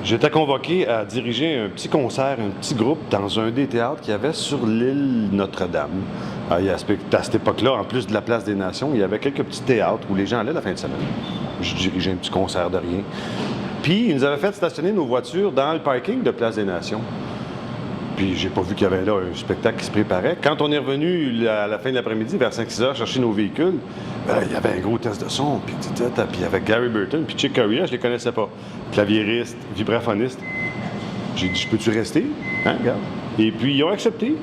J'étais convoqué à diriger un petit concert, un petit groupe dans un des théâtres qu'il y avait sur l'île Notre-Dame. À cette époque-là, en plus de la Place des Nations, il y avait quelques petits théâtres où les gens allaient la fin de semaine. Je dirigeais un petit concert de rien. Puis, ils nous avaient fait stationner nos voitures dans le parking de Place des Nations. Puis, j'ai pas vu qu'il y avait là un spectacle qui se préparait. Quand on est revenu à la fin de l'après-midi, vers 5-6 heures, chercher nos véhicules, il y avait un gros test de son, puis il y avait Gary Burton, puis Chick Corea, je les connaissais pas. Claviériste, vibraphoniste. J'ai dit, je peux-tu rester? Hein, regarde. Et puis, ils ont accepté.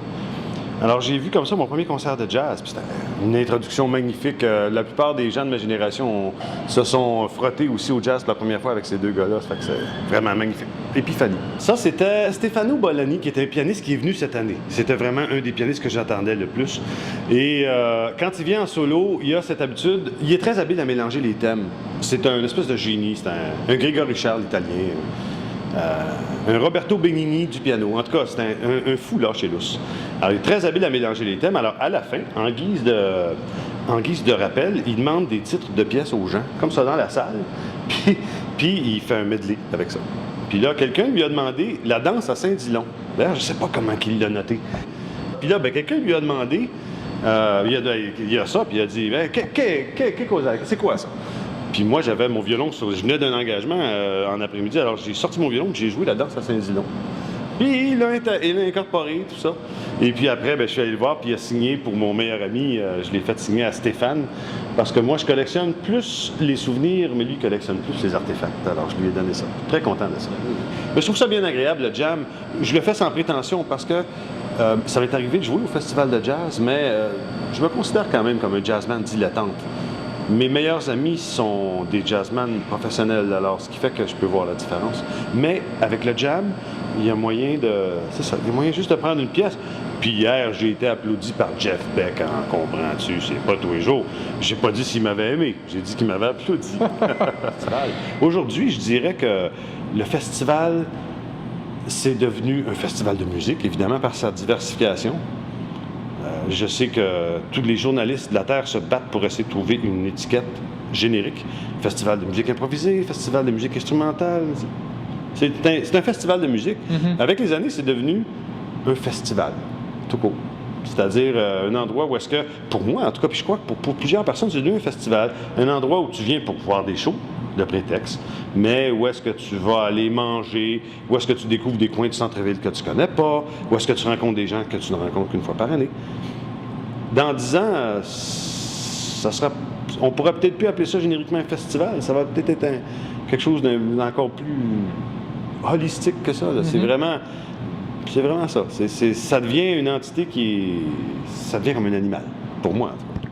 Alors, j'ai vu comme ça mon premier concert de jazz. Puis c'était une introduction magnifique. La plupart des gens de ma génération se sont frottés aussi au jazz pour la première fois avec ces deux gars-là. Ça fait que c'est vraiment magnifique. Épiphanie. Ça, c'était Stefano Bolani, qui était un pianiste qui est venu cette année. C'était vraiment un des pianistes que j'attendais le plus. Et quand il vient en solo, il a cette habitude. Il est très habile à mélanger les thèmes. C'est un espèce de génie. C'est un Grégory Charles italien. Un Roberto Benigni du piano. En tout cas, c'est un fou là chez Luce. Alors, il est très habile à mélanger les thèmes. Alors, à la fin, en guise de rappel, il demande des titres de pièces aux gens, comme ça dans la salle. Puis il fait un medley avec ça. Puis là, quelqu'un lui a demandé la danse à Saint-Dillon. D'ailleurs, je ne sais pas comment il l'a noté. Puis là, quelqu'un lui a demandé, il y a ça, puis il a dit, c'est quoi ça? Puis moi, j'avais mon violon, je venais d'un engagement en après-midi, alors j'ai sorti mon violon et j'ai joué la danse à Saint-Dillon. Puis il l'a incorporé, tout ça. Et puis après, je suis allé le voir, puis il a signé pour mon meilleur ami, je l'ai fait signer à Stéphane, parce que moi, je collectionne plus les souvenirs, mais lui, il collectionne plus les artefacts. Alors, je lui ai donné ça. Très content de ça. Mais je trouve ça bien agréable, le jam. Je le fais sans prétention, parce que ça m'est arrivé de jouer au festival de jazz, mais je me considère quand même comme un jazzman dilettante. Mes meilleurs amis sont des jazzman professionnels, alors ce qui fait que je peux voir la différence. Mais avec le jam, il y a moyen il y a moyen juste de prendre une pièce. Puis hier, j'ai été applaudi par Jeff Beck, comprends-tu? C'est pas tous les jours. J'ai pas dit s'il m'avait aimé, j'ai dit qu'il m'avait applaudi. Aujourd'hui, je dirais que le festival, c'est devenu un festival de musique, évidemment par sa diversification. Je sais que tous les journalistes de la Terre se battent pour essayer de trouver une étiquette générique. Festival de musique improvisée, festival de musique instrumentale. C'est un festival de musique. Mm-hmm. Avec les années, c'est devenu un festival, tout court. C'est-à-dire un endroit où est-ce que, pour moi en tout cas, puis je crois que pour plusieurs personnes, c'est devenu un festival. Un endroit où tu viens pour voir des shows, de prétexte, mais où est-ce que tu vas aller manger, où est-ce que tu découvres des coins du centre-ville que tu connais pas, où est-ce que tu rencontres des gens que tu ne rencontres qu'une fois par année. Dans 10 ans, on pourrait peut-être plus appeler ça génériquement un festival, ça va peut-être être quelque chose d'encore plus holistique que ça. Mm-hmm. C'est vraiment ça. Ça devient une entité ça devient comme un animal, pour moi en tout cas.